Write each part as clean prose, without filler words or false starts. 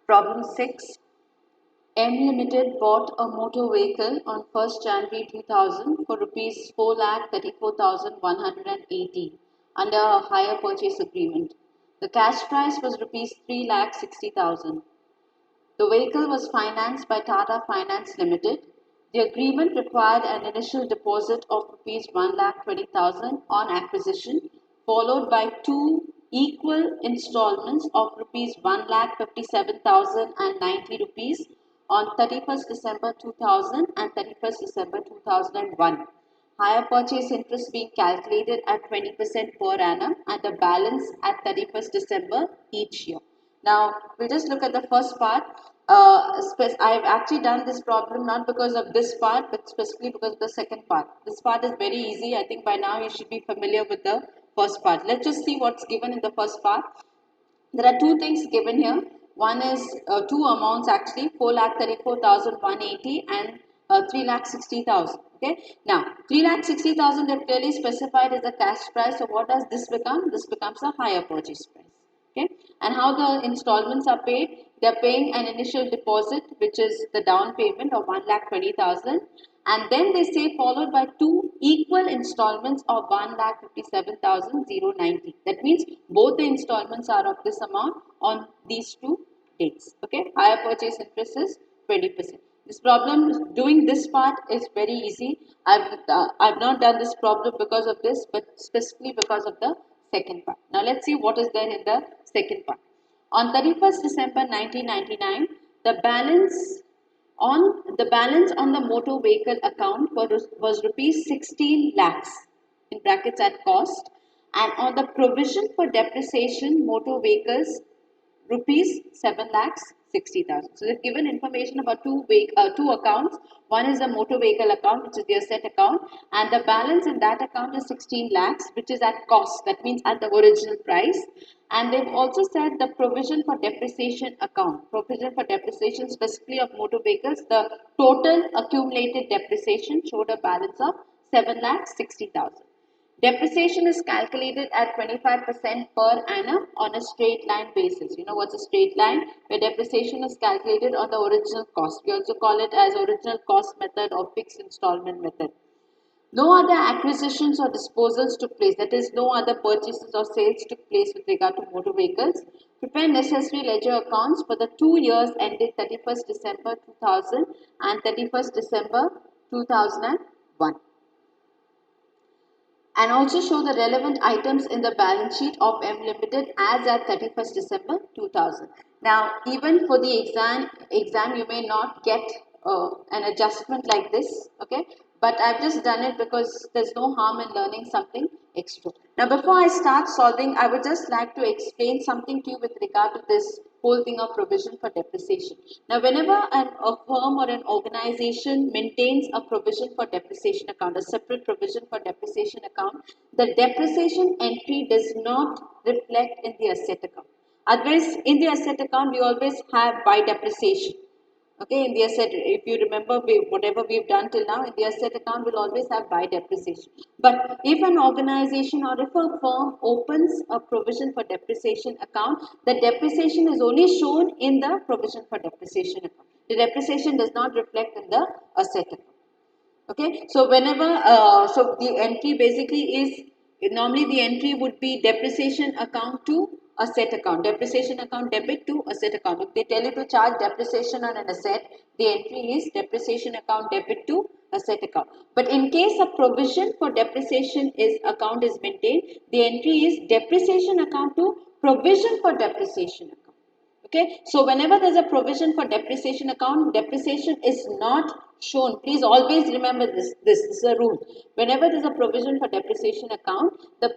Problem 6. M Limited bought a motor vehicle on 1st January 2000 for rupees 4,34,180 under a hire purchase agreement. The cash price was rupees 3,60,000. The vehicle was financed by Tata Finance Limited. The agreement required an initial deposit of rupees 1,20,000 on acquisition, followed by two equal installments of rupees 1,57,090 rupees on 31st December 2000 and 31st December 2001. Hire purchase interest being calculated at 20% per annum and the balance at 31st December each year. Now, we'll just look at the first part. I've actually done this problem not because of this part, but specifically because of the second part. This part is very easy. I think by now you should be familiar with the first part. Let's just see what's given in the first part. There are two things given here. One is two amounts actually, 4,34,180 and 3,60,000. Okay. Now, 3,60,000 they've clearly specified as the cash price. So what does this become? This becomes a higher purchase price. Okay. And how the installments are paid? They are paying an initial deposit, which is the down payment of 1,20,000, and then they say followed by two equal installments of 1,57,090. That means both the installments are of this amount on these two dates. Okay, higher purchase interest is 20%. This problem, doing this part is very easy. I've not done this problem because of this, but specifically because of the second part. Now let's see what is there in the second part. On 31st December 1999, the balance on the motor vehicle account was rupees 16 lakhs in brackets at cost, and on the provision for depreciation motor vehicles rupees 7,60,000. So they've given information about two accounts. One is the motor vehicle account, which is the asset account, and the balance in that account is 16 lakhs, which is at cost. That means at the original price. And they've also said the provision for depreciation account. Provision for depreciation specifically of motor vehicles, the total accumulated depreciation showed a balance of 7,60,000. Depreciation is calculated at 25% per annum on a straight line basis. You know what's a straight line? Where depreciation is calculated on the original cost. We also call it as original cost method or fixed installment method. No other acquisitions or disposals took place. That is, no other purchases or sales took place with regard to motor vehicles. Prepare necessary ledger accounts for the 2 years ended 31st December 2000 and 31st December 2001. And also show the relevant items in the balance sheet of M Limited as at 31st December 2000. Now, even for the exam you may not get an adjustment like this, okay? But I've just done it because there's no harm in learning something extra. Now, before I start solving, I would just like to explain something to you with regard to this whole thing of provision for depreciation. Now, whenever a firm or an organization maintains a provision for depreciation account, a separate provision for depreciation account, the depreciation entry does not reflect in the asset account. Otherwise, in the asset account, we always have by depreciation. Okay, in the asset, if you remember whatever we've done till now, in the asset account will always have by depreciation. But if an organization or if a firm opens a provision for depreciation account, the depreciation is only shown in the provision for depreciation account. The depreciation does not reflect in the asset account. Okay, so whenever, so the entry basically is, normally the entry would be depreciation account to asset account, depreciation account debit to asset account. If they tell you to charge depreciation on an asset, the entry is depreciation account debit to asset account. But in case a provision for depreciation account is maintained, the entry is depreciation account to provision for depreciation account. Okay, so whenever there's a provision for depreciation account, depreciation is not shown. Please always remember this. This is a rule. Whenever there's a provision for depreciation account, the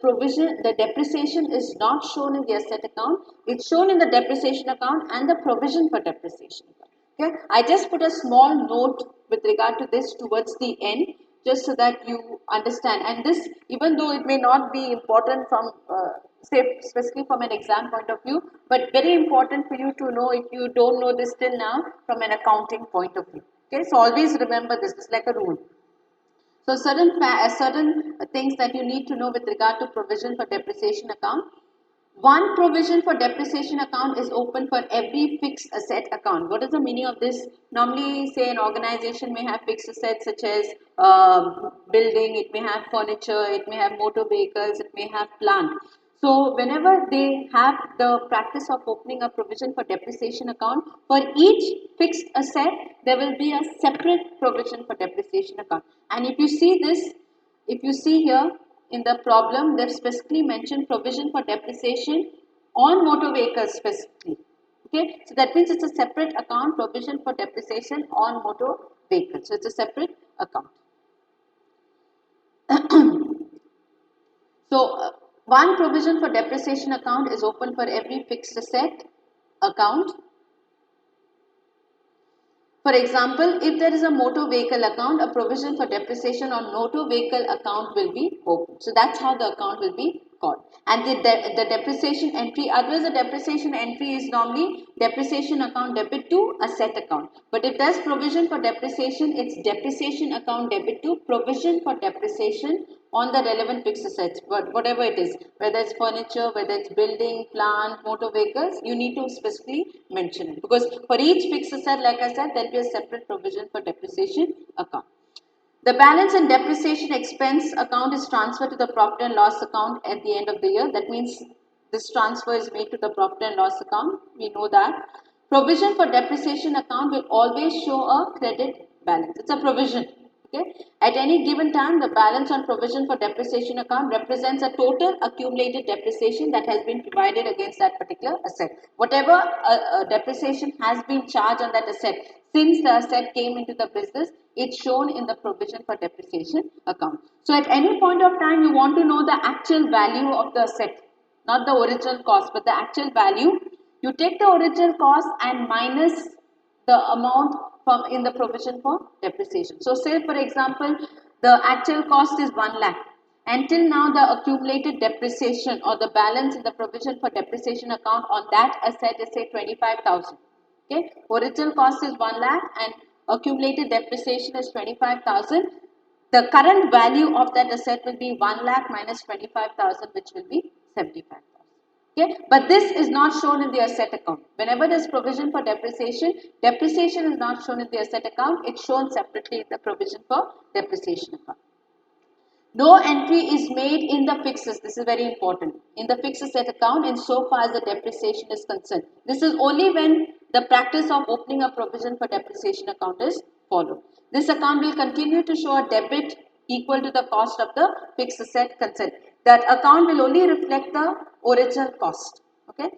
depreciation is not shown in the asset account. It's shown in the depreciation account and the provision for depreciation account. Okay, I just put a small note with regard to this towards the end, just so that you understand. And this, even though it may not be important from say specifically from an exam point of view, but very important for you to know if you don't know this till now from an accounting point of view. Okay, so always remember this. It's like a rule. So certain things that you need to know with regard to provision for depreciation account. One provision for depreciation account is open for every fixed asset account. What is the meaning of this? Normally, say an organization may have fixed assets such as building, it may have furniture, it may have motor vehicles, it may have plant. So, whenever they have the practice of opening a provision for depreciation account, for each fixed asset, there will be a separate provision for depreciation account. And if you see this, if you see here in the problem, they've specifically mentioned provision for depreciation on motor vehicles specifically. Okay, so that means it's a separate account, provision for depreciation on motor vehicles. So it's a separate account. So one provision for depreciation account is open for every fixed asset account. For example, if there is a motor vehicle account, a provision for depreciation on motor vehicle account will be open. So that's how the account will be called. And the depreciation entry, otherwise the depreciation entry is normally depreciation account debit to asset account. But if there's provision for depreciation, it's depreciation account debit to provision for depreciation on the relevant fixed assets, but whatever it is, whether it's furniture, whether it's building, plant, motor vehicles, you need to specifically mention it, because for each fixed asset, like I said, there will be a separate provision for depreciation account. The balance and depreciation expense account is transferred to the profit and loss account at the end of the year. That means this transfer is made to the profit and loss account. We know that. Provision for depreciation account will always show a credit balance. It's a provision. Okay. At any given time, the balance on provision for depreciation account represents a total accumulated depreciation that has been provided against that particular asset. Whatever depreciation has been charged on that asset since the asset came into the business, it's shown in the provision for depreciation account. So at any point of time, you want to know the actual value of the asset, not the original cost, but the actual value. You take the original cost and minus the amount from in the provision for depreciation. So say for example, the actual cost is 1 lakh. Until now, the accumulated depreciation or the balance in the provision for depreciation account on that asset is say 25,000. Okay, original cost is 1 lakh and accumulated depreciation is 25,000. The current value of that asset will be 1 lakh minus 25,000, which will be 75,000. Okay, but this is not shown in the asset account. Whenever there is provision for depreciation, depreciation is not shown in the asset account. It's shown separately in the provision for depreciation account. No entry is made in the fixed asset. This is very important. In the fixed asset account, in so far as the depreciation is concerned. This is only when the practice of opening a provision for depreciation account is followed. This account will continue to show a debit equal to the cost of the fixed asset concerned. That account will only reflect the original cost. Okay.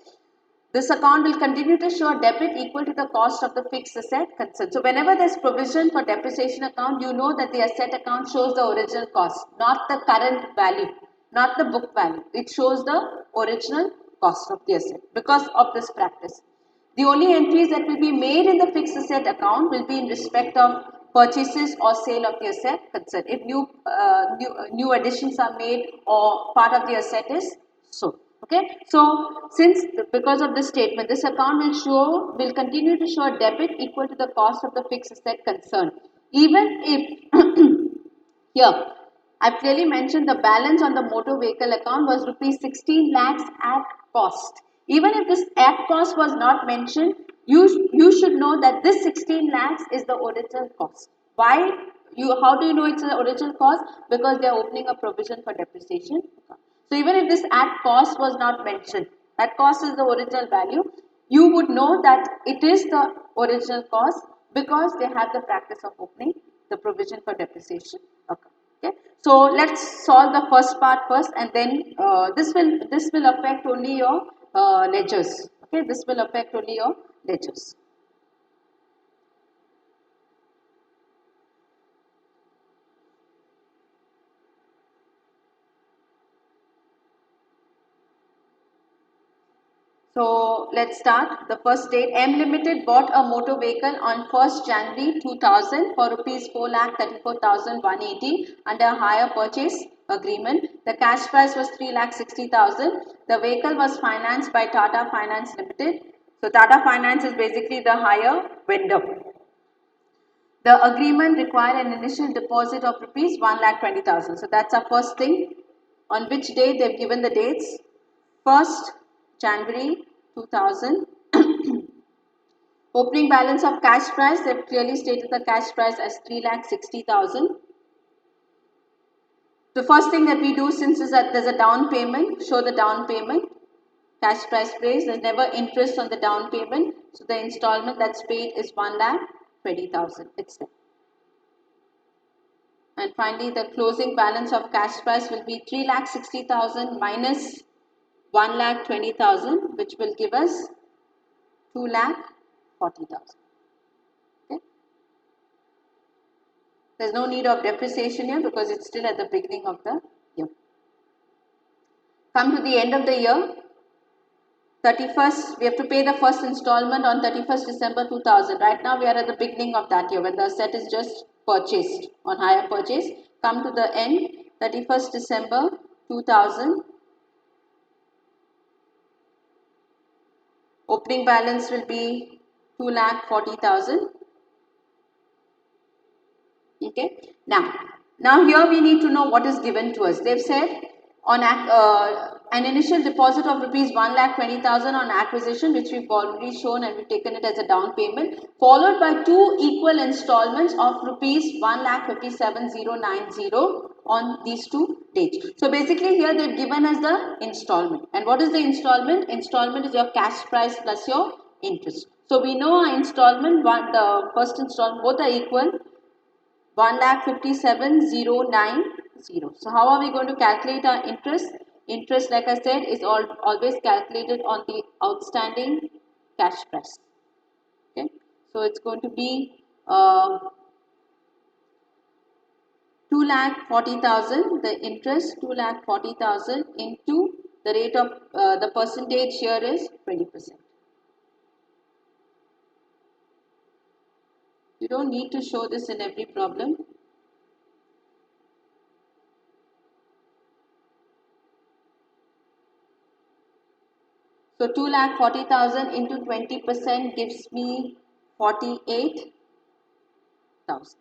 This account will continue to show a debit equal to the cost of the fixed asset concerned. So whenever there is provision for depreciation account, you know that the asset account shows the original cost, not the current value, not the book value. It shows the original cost of the asset because of this practice. The only entries that will be made in the fixed asset account will be in respect of purchases or sale of the asset concerned. If new additions are made or part of the asset is sold. Okay, so since because of this statement, this account will continue to show a debit equal to the cost of the fixed asset concerned, even if here I've clearly mentioned the balance on the motor vehicle account was rupees 16 lakhs at cost. Even if this at cost was not mentioned, you should know that this 16 lakhs is the original cost. Why? How do you know it's the original cost? Because they are opening a provision for depreciation account. So even if this at cost was not mentioned, at cost is the original value, you would know that it is the original cost because they have the practice of opening the provision for depreciation account. Okay, so let's solve the first part first, and then this will affect only your ledgers. Okay, this will affect only your ledgers. So let's start. The first date, M Limited bought a motor vehicle on 1st January 2000 for rupees 4,34,180 under a hire purchase agreement. The cash price was 3,60,000. The vehicle was financed by Tata Finance Limited. So Tata Finance is basically the hire vendor. The agreement required an initial deposit of rupees 1,20,000. So that's our first thing. On which day they've given the dates? 1st January 2000. Opening balance of cash price, they've clearly stated the cash price as 3,60,000. The first thing that we do, since is that there's a down payment, show the down payment. Cash price pays, there's never interest on the down payment. So the installment that's paid is 1,20,000 itself. And finally, the closing balance of cash price will be 3,60,000 minus 1,20,000, which will give us 2,40,000. Okay. There's no need of depreciation here because it's still at the beginning of the year. Come to the end of the year, 31st, we have to pay the first installment on 31st December 2000. Right now we are at the beginning of that year when the asset is just purchased on hire purchase. Come to the end, 31st December 2000. Opening balance will be 2,40,000. Okay. Now here we need to know what is given to us. They've said on an initial deposit of rupees 1,20,000 on acquisition, which we've already shown and we've taken it as a down payment, followed by 2 equal installments of rupees 1,57,090 on these 2 dates. So basically here they've given us the installment. And what is the installment? Installment is your cash price plus your interest. So we know our installment, the first installment, both are equal. 1,57,090. So how are we going to calculate our interest? Interest, like I said, is always calculated on the outstanding cash price. Okay, so it's going to be 2,40,000. The interest 2,40,000 into the rate of the percentage here is 20%. You don't need to show this in every problem. So 2,40,000 into 20% gives me 48,000.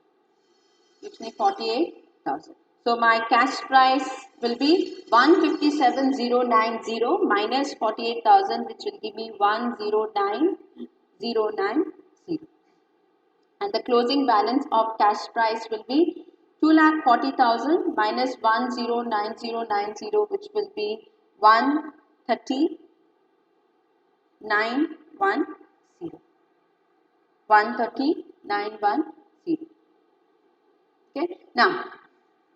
Gives me 48,000. So my cash price will be 157,090 minus 48,000, which will give me 109,090. And the closing balance of cash price will be 2,40,000 minus 109,090, which will be 130,910. 130,910. Okay. Now,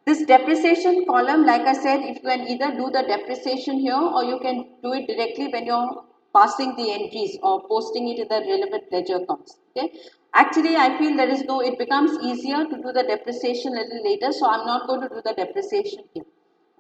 this depreciation column, like I said, if you can either do the depreciation here or you can do it directly when you're passing the entries or posting it in the relevant ledger accounts. Okay. Actually, I feel it becomes easier to do the depreciation a little later, so I'm not going to do the depreciation here.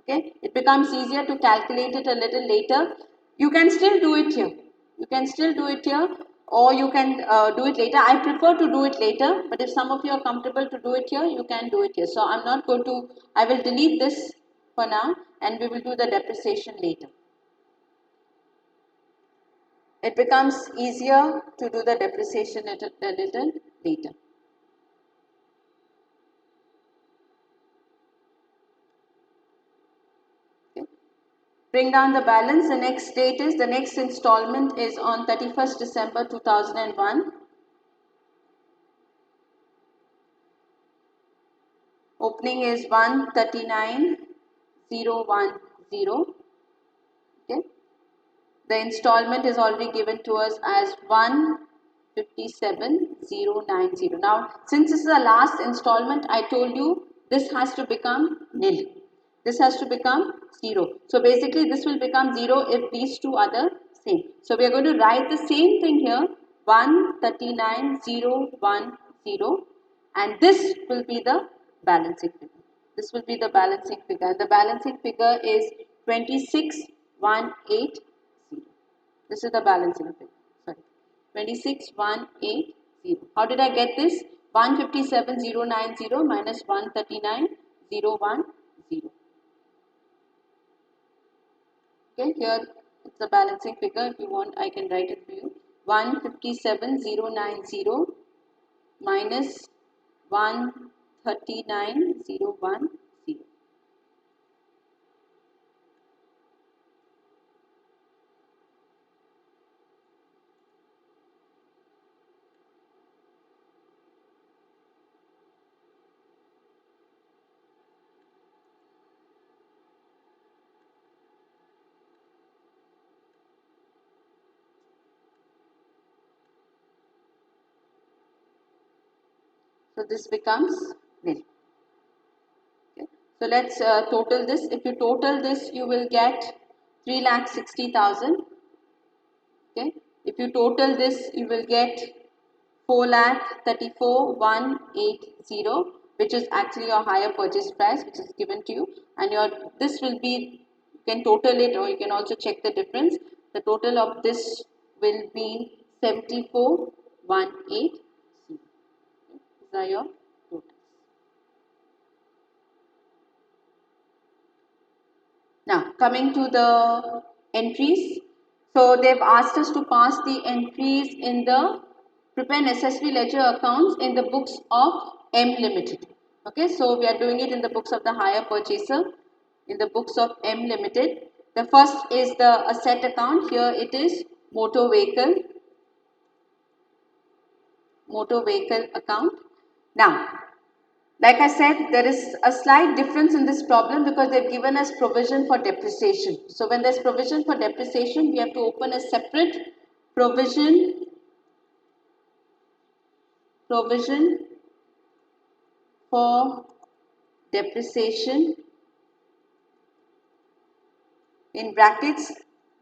Okay. It becomes easier to calculate it a little later. You can still do it here. You can still do it here, or you can do it later. I prefer to do it later, but if some of you are comfortable to do it here, you can do it here. So I'm not going to, I will delete this for now and we will do the depreciation later. It becomes easier to do the depreciation a little later. Okay. Bring down the balance. The next date is, the next installment is on 31st December 2001. Opening is 139,010. Okay. The installment is already given to us as 157,090. Now, since this is the last installment, I told you this has to become nil. This has to become 0. So basically, this will become 0 if these two are the same. So we are going to write the same thing here, 139,010, and this will be the balancing figure. This will be the balancing figure. The balancing figure is 26,180. This is the balancing figure. Sorry, 26,180. How did I get this? 157,090 minus 139,010. Okay, here it's the balancing figure. If you want, I can write it for you. 157,090 minus 139,010. So this becomes nil. Okay. So let's total this. If you total this, you will get 3,60,000. Okay. If you total this, you will get 4,34,180, which is actually your higher purchase price, which is given to you, and your this will be, you can total it or you can also check the difference. The total of this will be 74,180. These are your totals. Now, coming to the entries. So, they've asked us to pass the entries in the prepare necessary ledger accounts in the books of M Limited. Okay, so we are doing it in the books of the hire purchaser, in the books of M Limited. The first is the asset account. Here it is motor vehicle account. Now, like I said, there is a slight difference in this problem because they've given us provision for depreciation. So when there's provision for depreciation, we have to open a separate provision for depreciation, in brackets,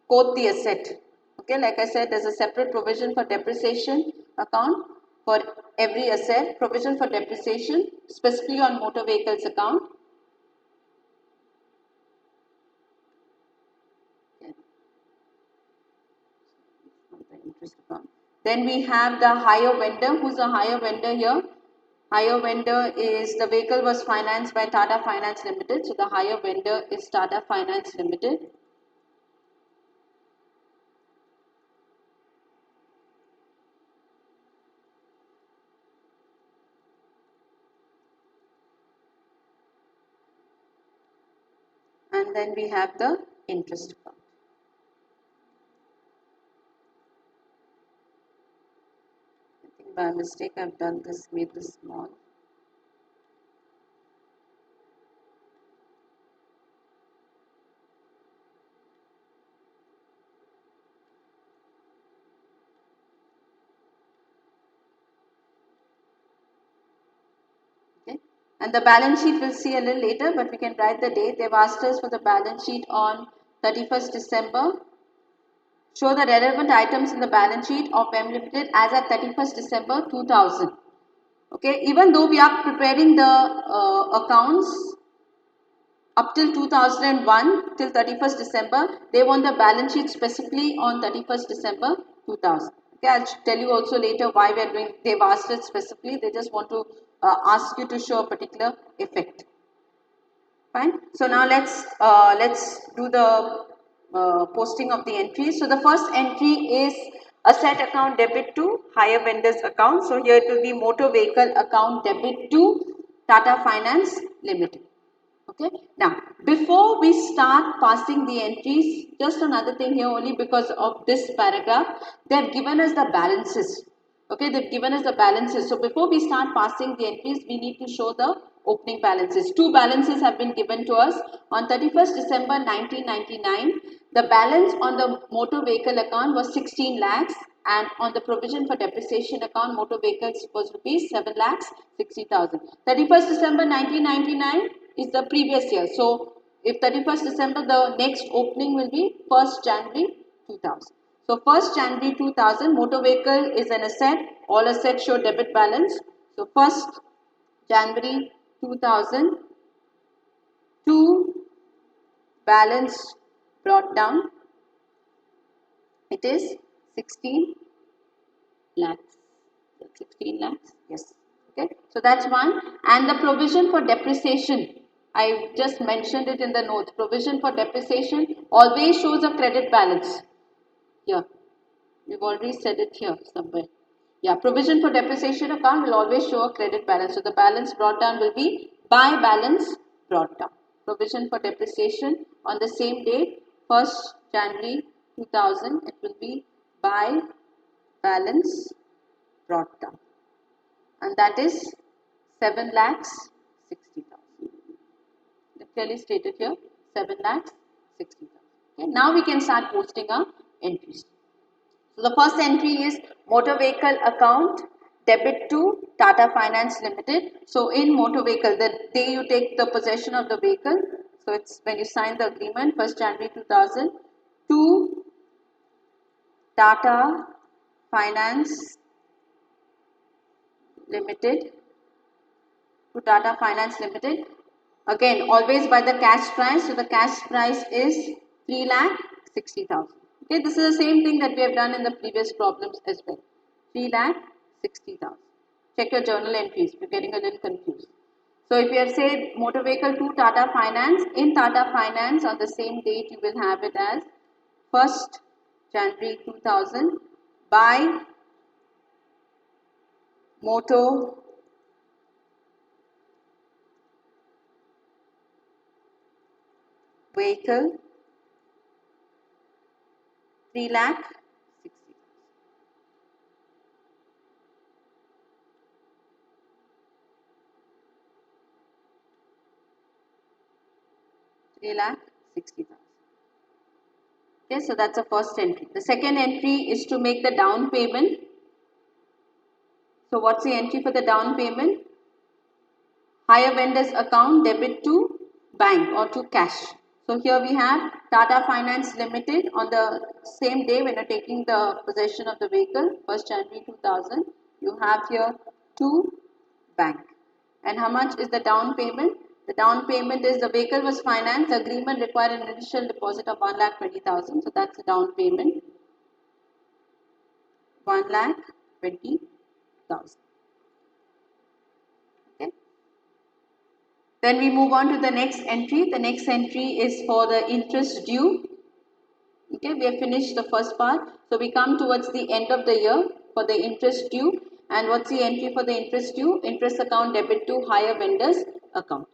quote the asset. Okay, like I said, there's a separate provision for depreciation account for every asset, provision for depreciation specifically on motor vehicles account. Then we have the hire vendor. Who's the hire vendor here? Hire vendor is the vehicle was financed by Tata Finance Limited. So the hire vendor is Tata Finance Limited. And then we have the interest account. I think by mistake I've done this, made this small. Okay. And the balance sheet we'll see a little later, but we can write the date. They've asked us for the balance sheet on 31st December. Show the relevant items in the balance sheet of M Limited as at 31st December 2000. Okay, even though we are preparing the accounts up till 2001 till 31st December, they want the balance sheet specifically on 31st December 2000. Okay, I'll tell you also later why we are doing, they've asked it specifically, they just want to ask you to show a particular effect. Fine. So now let's do the posting of the entries. So the first entry is asset account debit to hire vendors account. So here it will be motor vehicle account debit to Tata Finance Limited. Okay. Now before we start passing the entries, just another thing here, only because of this paragraph, they have given us the balances. Okay, they've given us the balances. So before we start passing the entries, we need to show the opening balances. Two balances have been given to us. On 31st December 1999, the balance on the motor vehicle account was 16 lakhs, and on the provision for depreciation account, motor vehicles was rupees 7 lakhs 60,000. 31st December 1999 is the previous year. So if 31st December, the next opening will be 1st January 2000. So 1st January 2000, motor vehicle is an asset. All assets show debit balance. So 1st January 2000, to balance brought down, it is 16 lakhs. 16 lakhs, yes. Okay, so that's one. And the provision for depreciation, I just mentioned it in the notes. Provision for depreciation always shows a credit balance. Here, we've already said it here somewhere. Yeah, provision for depreciation account will always show a credit balance. So the balance brought down will be by balance brought down. Provision for depreciation on the same date, 1st January 2000, it will be by balance brought down. And that is 7 lakhs 60,000. Clearly stated here, 7 lakhs 60,000. Okay, now we can start posting our entries. So the first entry is motor vehicle account debit to Tata Finance Limited. So in motor vehicle, the day you take the possession of the vehicle, so it's when you sign the agreement, 1st January 2000, to Tata Finance Limited, to Tata Finance Limited. Again, always by the cash price. So the cash price is 3,60,000. Okay, this is the same thing that we have done in the previous problems as well. 3,60,000. Check your journal entries if you're getting a little confused. So if you have said motor vehicle to Tata Finance, in Tata Finance on the same date you will have it as 1st January 2000 by motor vehicle 3,60,000. 3,60,000. Okay, so that's the first entry. The second entry is to make the down payment. So what's the entry for the down payment? Hire vendor's account debit to bank or to cash. So here we have Tata Finance Limited on the same day when you're taking the possession of the vehicle, 1st January 2000, you have here to bank. And how much is the down payment? The down payment is the vehicle was financed, the agreement required an initial deposit of 1,20,000. So that's the down payment, 1,20,000. Okay. Then we move on to the next entry. The next entry is for the interest due. Okay, we have finished the first part. So we come towards the end of the year for the interest due. And what's the entry for the interest due? Interest account debit to hire vendors account.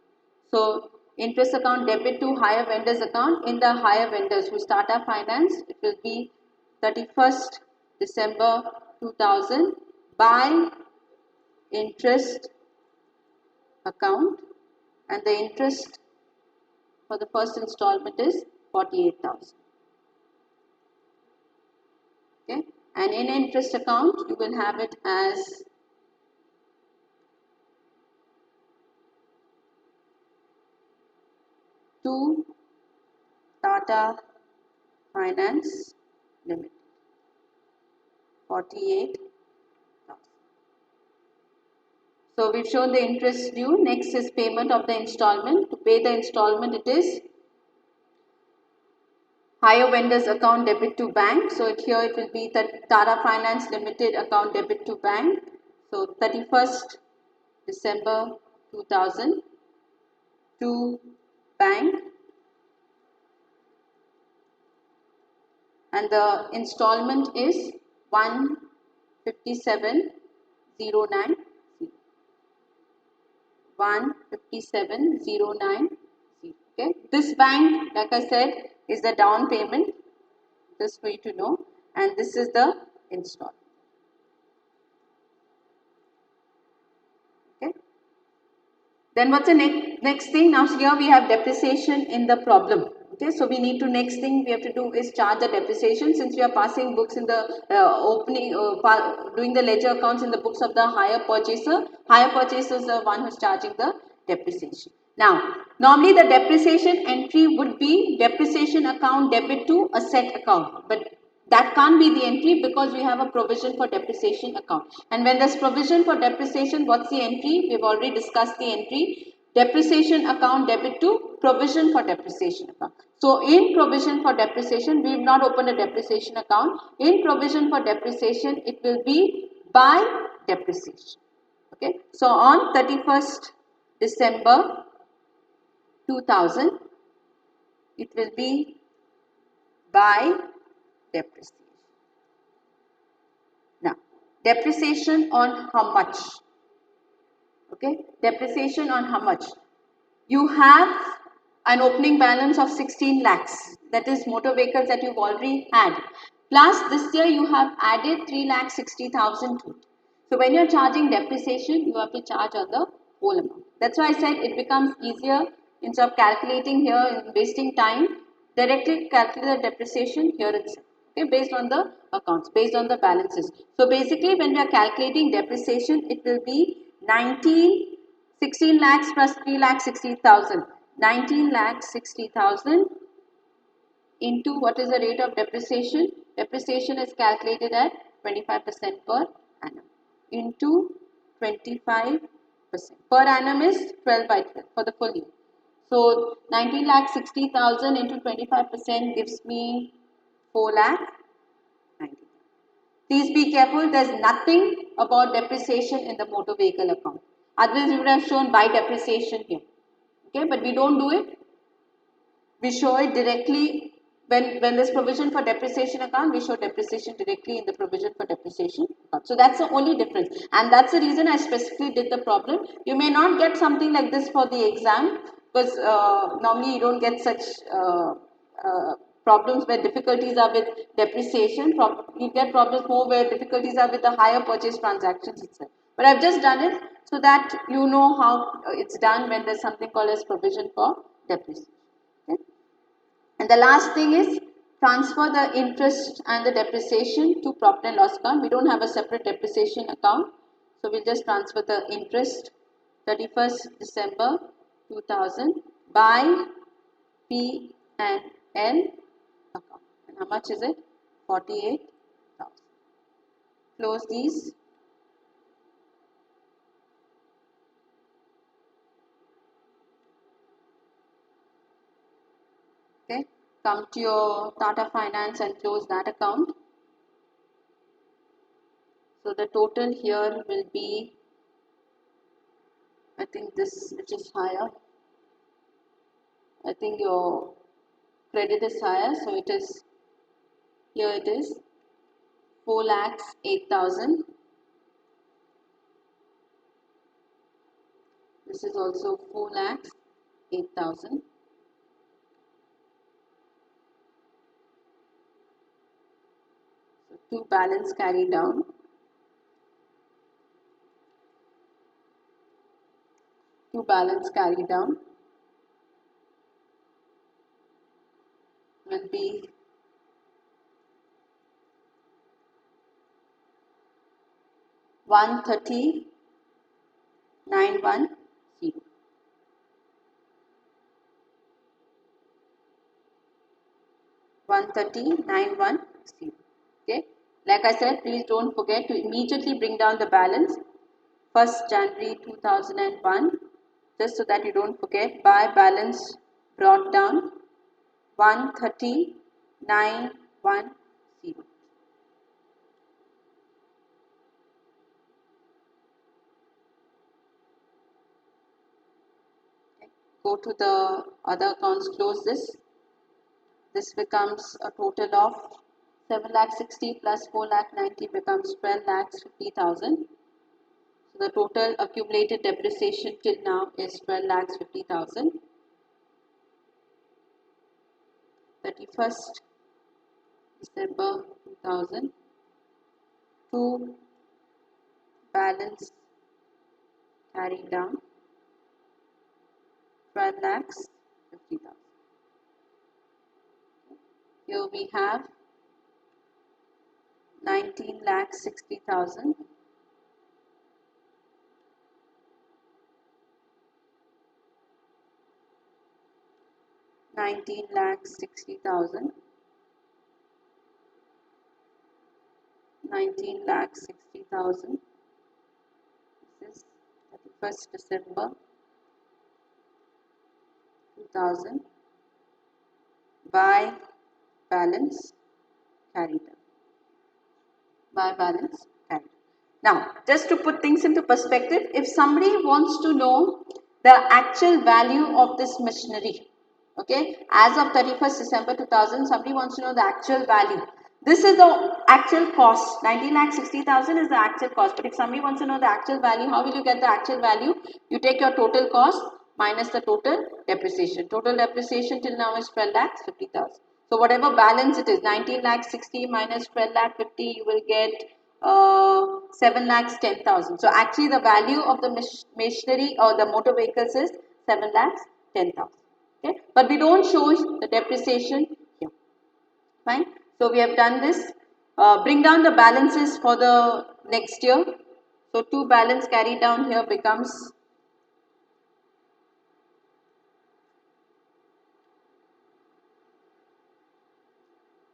So interest account debit to hire vendors account. In the hire vendors who start our finance, it will be 31st December 2000 by interest account, and the interest for the first installment is 48,000. Okay, and in interest account you will have it as to Tata Finance Limited, 48,000. So we've shown the interest due. Next is payment of the installment. To pay the installment, it is hire vendors account debit to bank. So here it will be the Tata Finance Limited account debit to bank. So 31st December 2000 to bank, and the installment is 157,090. 157,090. Okay, this bank, like I said, is the down payment, just for you to know, and this is the installment. Okay, then what's the next thing? Now here we have depreciation in the problem. Okay, so we need to, next thing we have to do is charge the depreciation, since we are passing books in the doing the ledger accounts in the books of the hire purchaser. Hire purchaser is the one who's charging the depreciation. Now, normally the depreciation entry would be depreciation account debit to asset account, but that can't be the entry because we have a provision for depreciation account. And when there's provision for depreciation, what's the entry? We've already discussed the entry. Depreciation account debit to provision for depreciation account. So in provision for depreciation, we have not opened a depreciation account. In provision for depreciation, it will be by depreciation. Okay. So on 31st December 2000, it will be by depreciation. Now, depreciation on how much? Okay, depreciation on how much? You have an opening balance of 16 lakhs, that is motor vehicles that you've already had. Plus this year you have added 3,60,000 to it. So when you're charging depreciation, you have to charge on the whole amount. That's why I said it becomes easier instead of calculating here and wasting time. Directly calculate the depreciation here itself. Okay, based on the accounts, based on the balances. So basically when we are calculating depreciation, it will be 16 lakhs plus 3 lakh 60,000. 19 lakh 60,000 into what is the rate of depreciation? Depreciation is calculated at 25% per annum into 25%. Per annum is 12 by 12 for the full year. So 19 lakh 60,000 into 25% gives me 4 lakh 90. Please be careful, there is nothing about depreciation in the motor vehicle account. Otherwise, we would have shown by depreciation here. Okay, but we don't do it. We show it directly when there's provision for depreciation account, we show depreciation directly in the provision for depreciation account. So that's the only difference, and that's the reason I specifically did the problem. You may not get something like this for the exam because normally you don't get such problems where difficulties are with depreciation. You get problems more where difficulties are with the higher purchase transactions itself. But I've just done it so that you know how it's done when there's something called as provision for depreciation. Okay? And the last thing is transfer the interest and the depreciation to profit and loss account. We don't have a separate depreciation account. So we'll just transfer the interest 31st December 2000 by P and L account. And how much is it? 48,000. Close these. Okay. Come to your Tata Finance and close that account. So the total here will be, I think this which is higher. I think your credit is higher, so it is, here it is 4 lakhs 8,000. This is also 4 lakhs 8,000. So two balance carry down. Two balance carry down will be 130,910. 130,910. Okay. Like I said, please don't forget to immediately bring down the balance 1st January 2001, just so that you don't forget. By balance brought down 130,910. Go to the other accounts, close this. This becomes a total of 7 lakh 60 plus 4 lakh 90 becomes 12 lakhs 50,000. So the total accumulated depreciation till now is 12 lakhs 50,000. 31st December 2000. To balance carry down 12 lakhs 50,000. Here we have 19 lakhs 60,000. 19 lakhs 60,000. 19 lakhs 60,000. This is 31st December 2000 by balance carried out. By balance carried. Now, just to put things into perspective, if somebody wants to know the actual value of this machinery, okay, as of 31st December 2000, somebody wants to know the actual value. This is the actual cost. 19 lakh 60,000 is the actual cost. But if somebody wants to know the actual value, how will you get the actual value? You take your total cost minus the total depreciation. Total depreciation till now is 12 lakhs 50,000. So whatever balance it is, 19 lakh 60 minus 12 lakh 50, you will get 7 lakhs 10,000. So actually the value of the machinery or the motor vehicles is 7 lakhs 10,000. Okay, but we don't show the depreciation here. Fine. So we have done this. Bring down the balances for the next year. So 2 balance carried down here becomes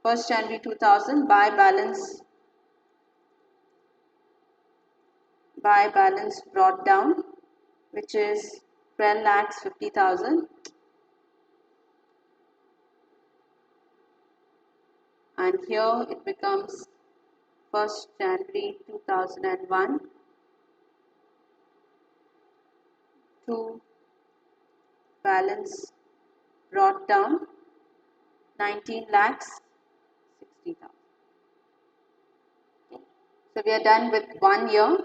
first January 2000 by balance brought down, which is 12 lakhs 50,000, and here it becomes first January 2001 to balance brought down 19 lakhs 60,000. Okay. So we are done with 1 year.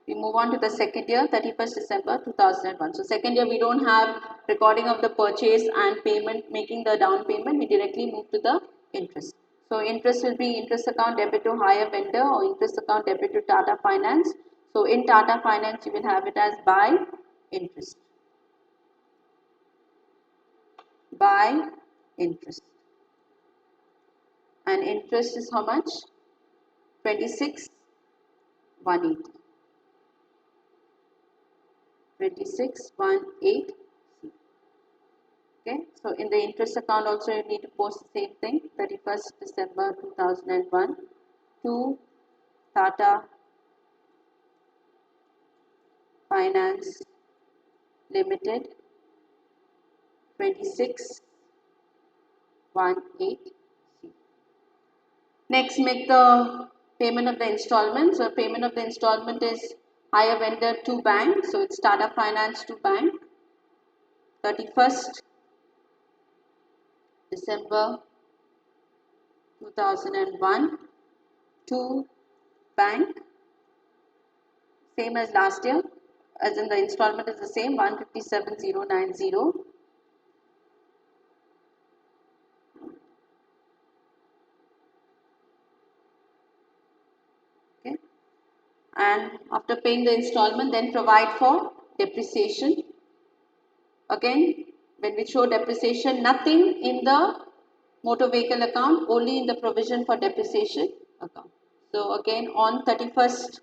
We move on to the second year, 31st December 2001. So second year we don't have recording of the purchase and payment, making the down payment. We directly move to the interest. So interest will be interest account debit to hire vendor or interest account debit to Tata Finance. So in Tata Finance you will have it as by interest. By interest. And interest is how much? 26,180. 26,180. Okay, so in the interest account also you need to post the same thing, 31st December 2001 to Tata Finance Limited 26,180. Next, make the payment of the installment. So payment of the installment is hire vendor to bank. So it's Tata Finance to bank, 31st December 2001 to bank, same as last year, as in the installment is the same, 157,090. Okay, and after paying the installment, then provide for depreciation. Again, when we show depreciation, nothing in the motor vehicle account, only in the provision for depreciation account. So again, on 31st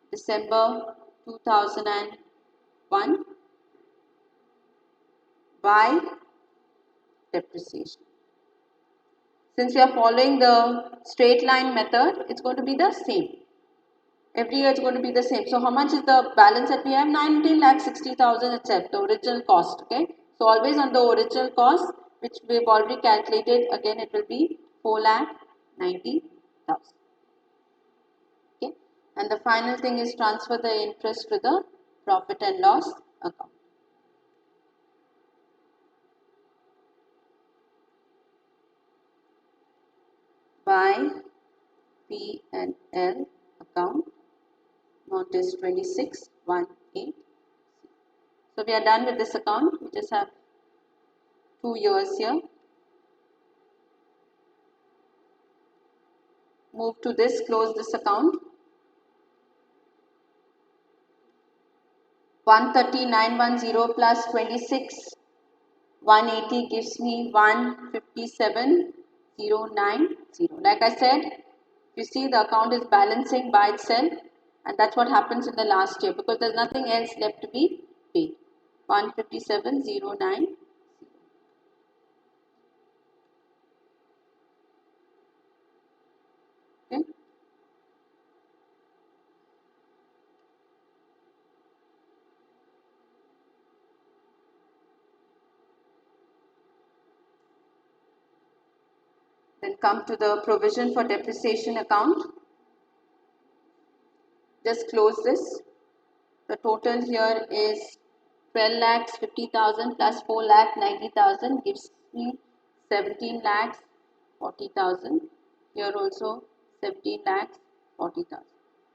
December 2001, by depreciation. Since we are following the straight line method, it's going to be the same. Every year it's going to be the same. So how much is the balance that we have? 19,60,000 itself, the original cost. Okay. So always on the original cost, which we've already calculated, again it will be 4,90,000. Okay. And the final thing is transfer the interest to the profit and loss account. By P&L account, amount is 26,180. So we are done with this account. We just have 2 years here. Move to this, close this account. 130,910 plus 26,180 gives me 157,090. Like I said, you see the account is balancing by itself, and that's what happens in the last year because there's nothing else left to be paid. 157,090. Okay. Then come to the provision for depreciation account. Just close this. The total here is 12 lakhs 50,000 plus 4 lakh 90,000 gives me 17 lakhs 40,000. Here also 17 lakhs 40,000.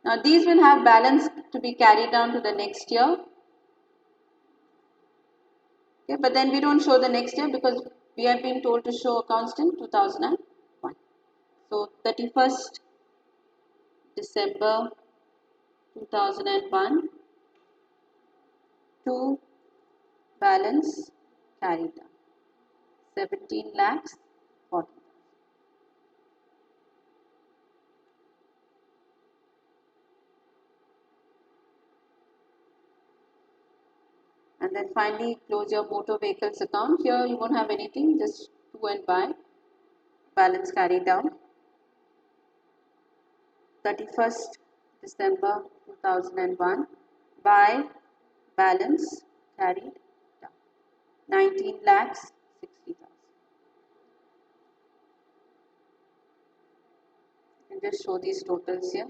Now these will have balance to be carried down to the next year. Okay, but then we don't show the next year because we have been told to show accounts till 2001. So 31st December 2001 to balance carried down 17 lakhs 40. And then finally close your motor vehicles account. Here you won't have anything, just to and by, balance carried down. 31st December 2001, by balance carried down 19 lakhs 60,000. And just show these totals here.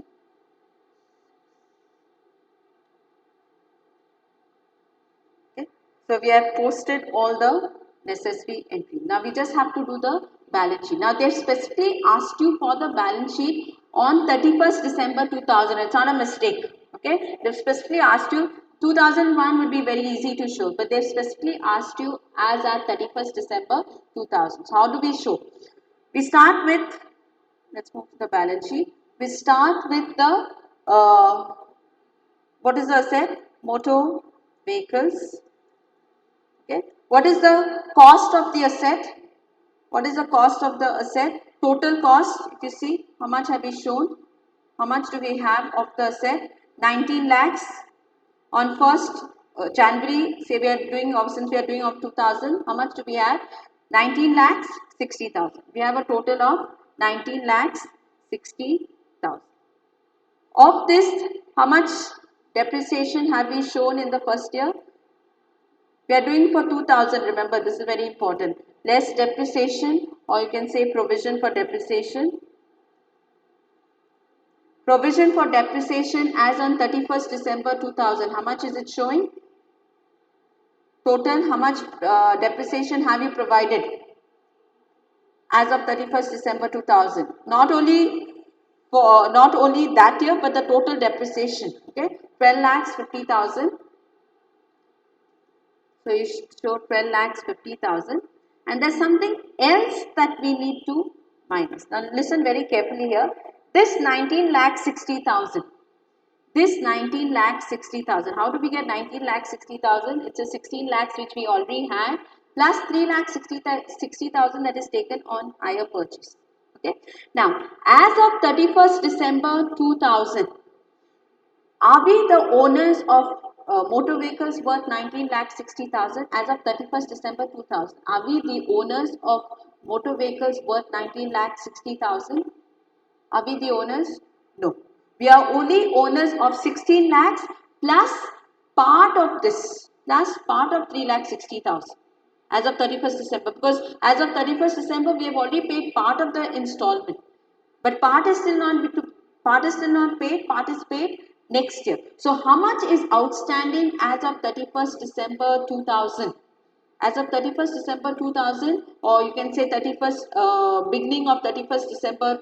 Okay. So we have posted all the necessary entry. Now we just have to do the balance sheet. Now they specifically asked you for the balance sheet on 31st December 2000. It's not a mistake. Okay. They've specifically asked you 2001 would be very easy to show, but they've specifically asked you as at 31st December 2000. So how do we show? We start with, let's move to the balance sheet. We start with the, what is the asset? Motor vehicles. Okay. What is the cost of the asset? What is the cost of the asset? Total cost, if you see, how much have we shown? How much do we have of the asset? 19 lakhs. On 1st January, say we are doing of, since we are doing of 2000, how much do we have? 19 lakhs 60,000. We have a total of 19 lakhs 60,000. Of this, how much depreciation have we shown in the first year? We are doing for 2000, remember this is very important. Less depreciation, or you can say provision for depreciation. Provision for depreciation as on 31st December 2000, how much is it showing? Total, how much depreciation have you provided as of 31st December 2000? Not only that year, but the total depreciation. Okay, 12 lakhs 50,000. So you show 12 lakhs 50,000, and there's something else that we need to minus. Now listen very carefully here. This 19 lakh 60,000. This 19 lakh 60,000. How do we get 19 lakh 60,000? It's a 16 lakhs which we already had, plus 3 lakh 60,000 that is taken on hire purchase. Okay. Now as of 31st December 2000, are we the owners of motor vehicles worth 19 lakh 60,000 as of 31st December 2000? Are we the owners of motor vehicles worth 19 lakh 60,000? Are we the owners? No. We are only owners of 16 lakhs plus part of this, plus part of 3 lakh 60,000 as of 31st December, because as of 31st December we have already paid part of the installment. But part is still not paid, part is paid next year. So how much is outstanding as of 31st December 2000? As of 31st December 2000, or you can say 31st beginning of 31st December,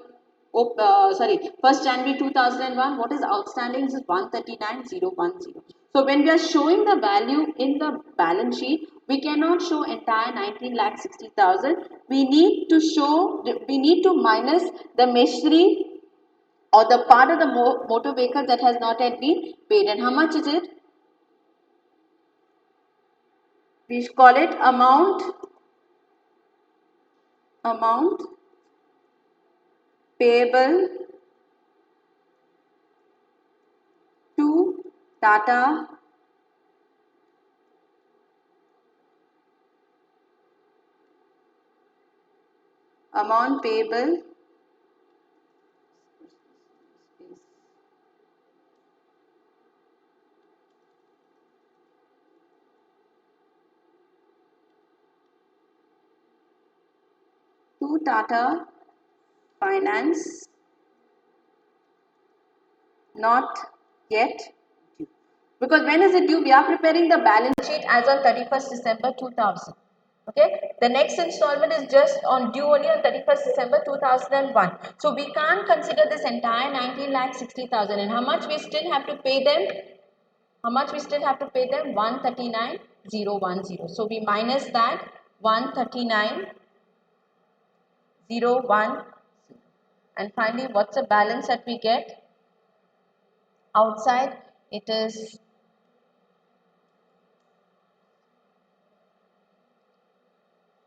1st January 2001, what is outstanding is 139,010. So when we are showing the value in the balance sheet, we cannot show entire 19 lakh 60,000. We need to minus the machinery or the part of the motor vehicle that has not yet been paid. And how much is it? We call it amount payable to Tata amount payable to Tata Finance not yet due. Because when is it due? We are preparing the balance sheet as on 31st December 2000. Okay, the next installment is just on due only on 31st December 2001. So we can't consider this entire 19 lakh 60,000. And how much we still have to pay them? How much we still have to pay them? 139,010. So we minus that 139,010. And finally, what's the balance that we get? Outside, it is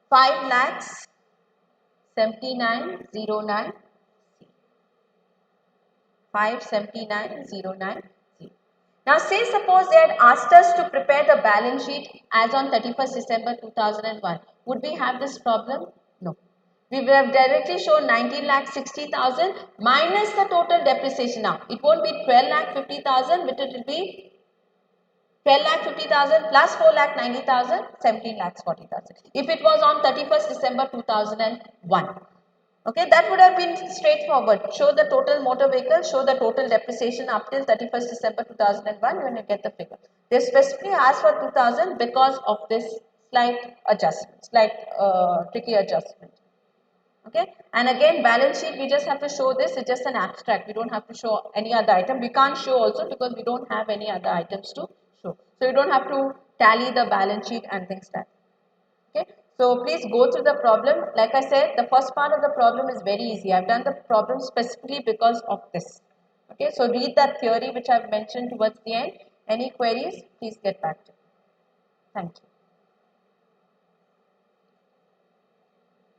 5 lakhs 79,090. 579,090. Now say suppose they had asked us to prepare the balance sheet as on 31st December 2001. Would we have this problem? No. We would have directly shown 19,60,000 minus the total depreciation now. It won't be 12,50,000, but it will be 12,50,000 plus 4,90,000, 17,40,000. If it was on 31st December 2001. Okay, that would have been straightforward. Show the total motor vehicle, show the total depreciation up till 31st December 2001 when you get the figure. They specifically asked for 2000 because of this slight adjustment, slight tricky adjustment. Okay, and again balance sheet we just have to show this, it's just an abstract, we don't have to show any other item. We can't show also because we don't have any other items to show. So you don't have to tally the balance sheet and things like that. Okay, so please go through the problem. Like I said, the first part of the problem is very easy. I've done the problem specifically because of this. Okay, so read that theory which I've mentioned towards the end. Any queries, please get back to me. Thank you.